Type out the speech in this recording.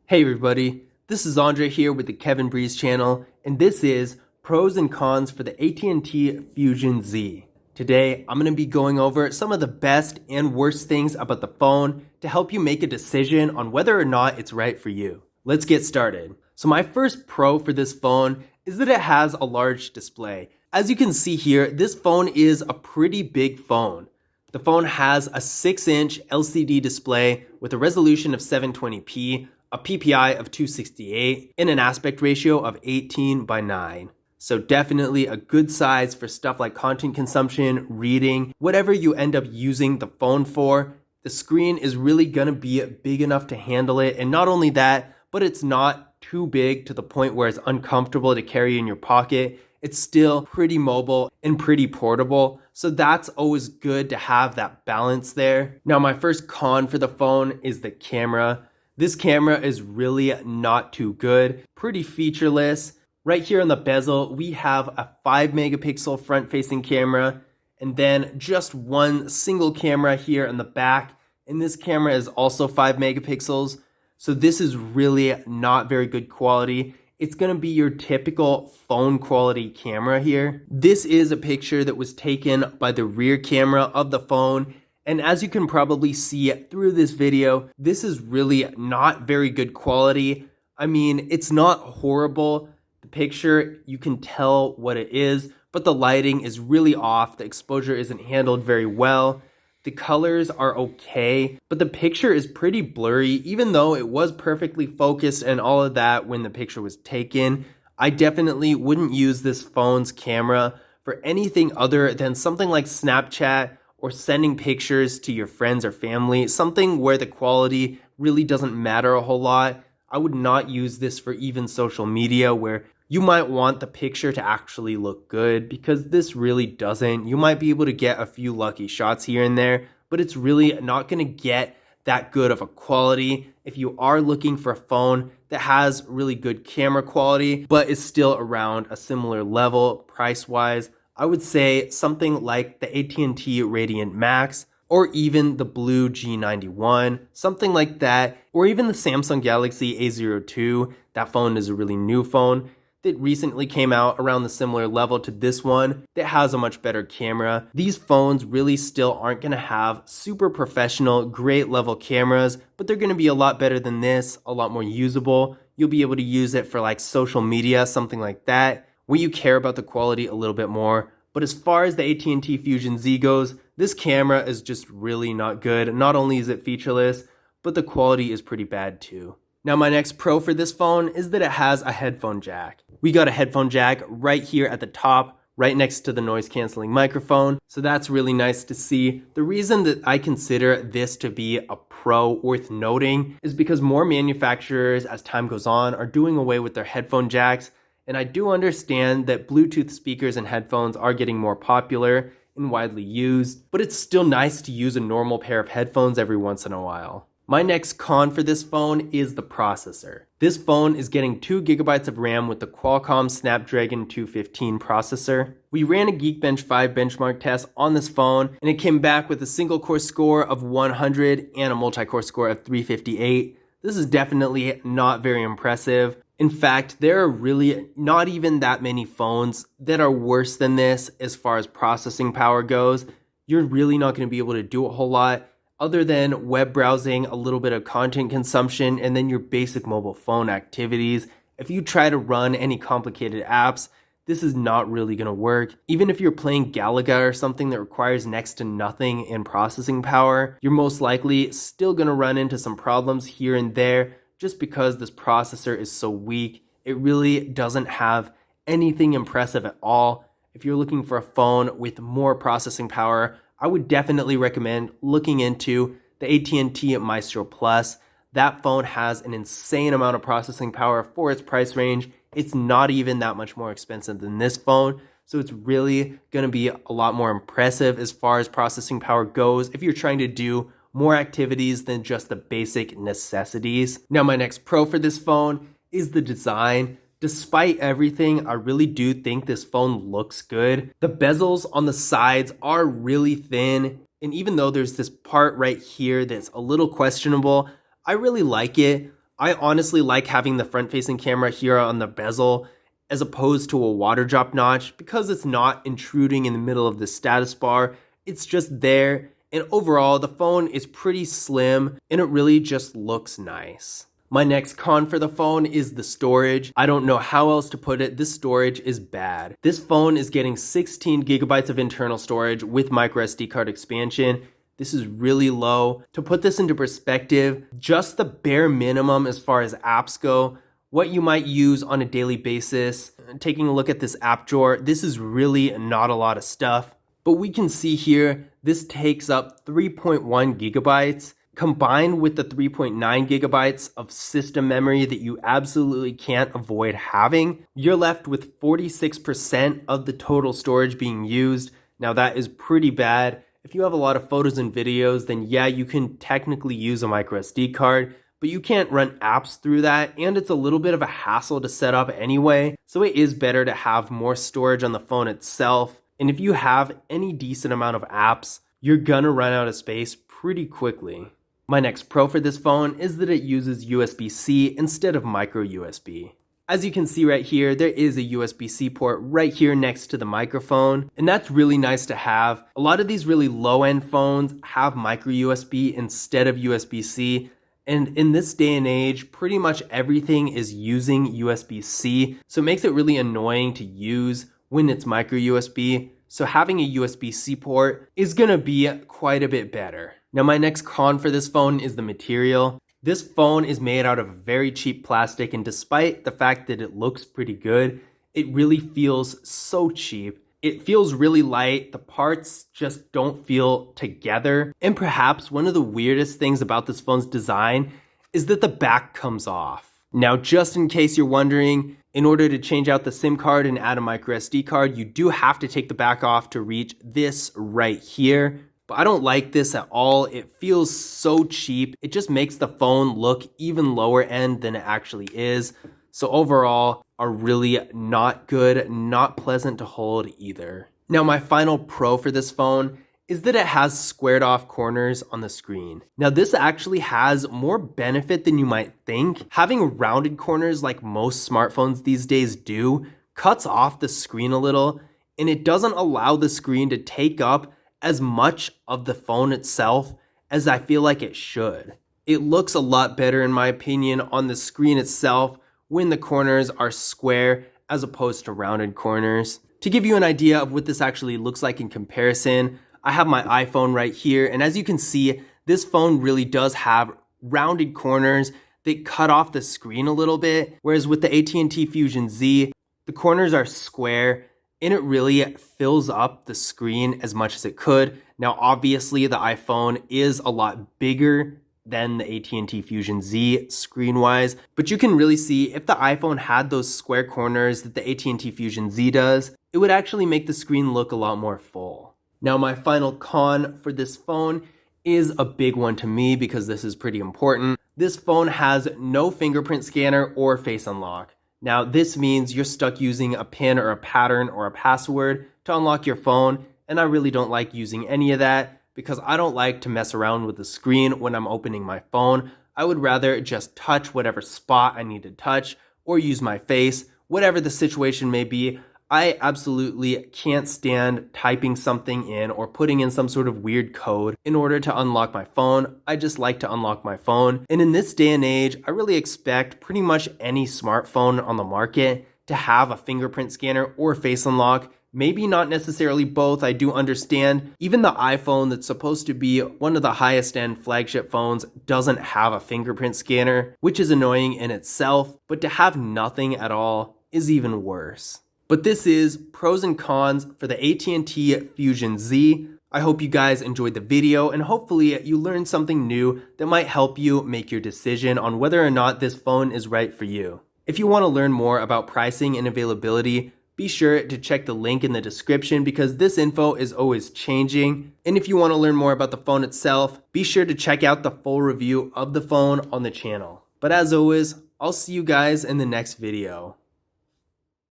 Hey everybody, this is Andre here with the Kevin Breeze channel, and this is pros and cons for the AT&T Fusion Z. Today, I'm going to be going over some of the best and worst things about the phone to help you make a decision on whether or not it's right for you. Let's get started. So my first pro for this phone is that it has a large display. As you can see here, this phone is a pretty big phone. The phone has a 6-inch LCD display with a resolution of 720p, a PPI of 268, and an aspect ratio of 18:9. So definitely a good size for stuff like content consumption, reading, whatever you end up using the phone for. The screen is really gonna be big enough to handle it, and not only that, but it's not too big to the point where it's uncomfortable to carry in your pocket. It's still pretty mobile and pretty portable, so that's always good to have that balance there. Now, my first con for the phone is the camera. This camera is really not too good, pretty featureless. Right here on the bezel, we have a 5 megapixel front-facing camera, and then just one single camera here in the back, and this camera is also 5 megapixels. So this is really not very good quality. It's gonna be your typical phone quality camera here. This is a picture that was taken by the rear camera of the phone. And as you can probably see through this video, this is really not very good quality. I mean, it's not horrible. The picture, you can tell what it is, but the lighting is really off. The exposure isn't handled very well. The colors are okay, but the picture is pretty blurry, even though it was perfectly focused and all of that when the picture was taken. I definitely wouldn't use this phone's camera for anything other than something like Snapchat or sending pictures to your friends or family, something where the quality really doesn't matter a whole lot. I would not use this for even social media where you might want the picture to actually look good, because this really doesn't. You might be able to get a few lucky shots here and there, but it's really not going to get that good of a quality. If you are looking for a phone that has really good camera quality, but is still around a similar level price-wise, I would say something like the AT&T Radiant Max, or even the Blue G91, something like that, or even the Samsung Galaxy A02. That phone is a really new phone that recently came out around the similar level to this one that has a much better camera. These phones really still aren't gonna have super professional, great level cameras, but they're gonna be a lot better than this, a lot more usable. You'll be able to use it for like social media, something like that, where you care about the quality a little bit more. But as far as the AT&T Fusion Z goes, this camera is just really not good. Not only is it featureless, but the quality is pretty bad too. Now, my next pro for this phone is that it has a headphone jack. We got a headphone jack right here at the top, right next to the noise canceling microphone. So that's really nice to see. The reason that I consider this to be a pro worth noting is because more manufacturers, as time goes on, are doing away with their headphone jacks. And I do understand that Bluetooth speakers and headphones are getting more popular and widely used, but it's still nice to use a normal pair of headphones every once in a while. My next con for this phone is the processor. This phone is getting 2 gigabytes of RAM with the Qualcomm Snapdragon 215 processor. We ran a Geekbench 5 benchmark test on this phone, and it came back with a single core score of 100 and a multi-core score of 358. This is definitely not very impressive. In fact, there are really not even that many phones that are worse than this as far as processing power goes. You're really not going to be able to do a whole lot other than web browsing, a little bit of content consumption, and then your basic mobile phone activities. If you try to run any complicated apps, this is not really going to work. Even if you're playing Galaga or something that requires next to nothing in processing power, you're most likely still going to run into some problems here and there just because this processor is so weak. It really doesn't have anything impressive at all. If you're looking for a phone with more processing power, I would definitely recommend looking into the AT&T Maestro Plus. That phone has an insane amount of processing power for its price range. It's not even that much more expensive than this phone, so it's really going to be a lot more impressive as far as processing power goes if you're trying to do more activities than just the basic necessities. Now, my next pro for this phone is the design. Despite everything, I really do think this phone looks good. The bezels on the sides are really thin, and even though there's this part right here that's a little questionable, I really like it. I honestly like having the front-facing camera here on the bezel as opposed to a water drop notch because it's not intruding in the middle of the status bar. It's just there, and overall the phone is pretty slim and it really just looks nice. My next con for the phone is the storage. I don't know how else to put it. This storage is bad. This phone is getting 16 gigabytes of internal storage with microSD card expansion. This is really low. To put this into perspective, just the bare minimum as far as apps go, what you might use on a daily basis, taking a look at this app drawer, this is really not a lot of stuff. But we can see here, this takes up 3.1 gigabytes. Combined with the 3.9 gigabytes of system memory that you absolutely can't avoid having, you're left with 46% of the total storage being used. Now that is pretty bad. If you have a lot of photos and videos, then yeah, you can technically use a microSD card, but you can't run apps through that, and it's a little bit of a hassle to set up anyway, so it is better to have more storage on the phone itself. And if you have any decent amount of apps, you're gonna run out of space pretty quickly. My next pro for this phone is that it uses USB-C instead of micro USB. As you can see right here, there is a USB-C port right here next to the microphone, and that's really nice to have. A lot of these really low-end phones have micro USB instead of USB-C, and in this day and age, pretty much everything is using USB-C, so it makes it really annoying to use when it's micro USB. So having a USB-C port is gonna be quite a bit better. Now my next con for this phone is the material. This phone is made out of very cheap plastic, and despite the fact that it looks pretty good, it really feels so cheap. It feels really light, the parts just don't feel together, and perhaps one of the weirdest things about this phone's design is that the back comes off. Now just in case you're wondering, in order to change out the SIM card and add a microSD card, you do have to take the back off to reach this right here. But I don't like this at all. It feels so cheap. It just makes the phone look even lower end than it actually is. So overall, are really not good, not pleasant to hold either. Now my final pro for this phone is that it has squared off corners on the screen. Now this actually has more benefit than you might think. Having rounded corners like most smartphones these days do cuts off the screen a little, and it doesn't allow the screen to take up as much of the phone itself as I feel like it should. It looks a lot better in my opinion on the screen itself when the corners are square as opposed to rounded corners. To give you an idea of what this actually looks like in comparison, I have my iPhone right here, and as you can see, this phone really does have rounded corners that cut off the screen a little bit, whereas with the AT&T Fusion Z, the corners are square, and it really fills up the screen as much as it could. Now, obviously, the iPhone is a lot bigger than the AT&T Fusion Z screen-wise, but you can really see if the iPhone had those square corners that the AT&T Fusion Z does, it would actually make the screen look a lot more full. Now, my final con for this phone is a big one to me because this is pretty important. This phone has no fingerprint scanner or face unlock. Now, this means you're stuck using a PIN or a pattern or a password to unlock your phone, and I really don't like using any of that because I don't like to mess around with the screen when I'm opening my phone. I would rather just touch whatever spot I need to touch or use my face, whatever the situation may be. I absolutely can't stand typing something in or putting in some sort of weird code in order to unlock my phone. I just like to unlock my phone. And in this day and age, I really expect pretty much any smartphone on the market to have a fingerprint scanner or face unlock. Maybe not necessarily both, I do understand. Even the iPhone that's supposed to be one of the highest end flagship phones doesn't have a fingerprint scanner, which is annoying in itself, but to have nothing at all is even worse. But this is pros and cons for the AT&T Fusion Z. I hope you guys enjoyed the video and hopefully you learned something new that might help you make your decision on whether or not this phone is right for you. If you want to learn more about pricing and availability, be sure to check the link in the description because this info is always changing. And if you want to learn more about the phone itself, be sure to check out the full review of the phone on the channel. But as always, I'll see you guys in the next video.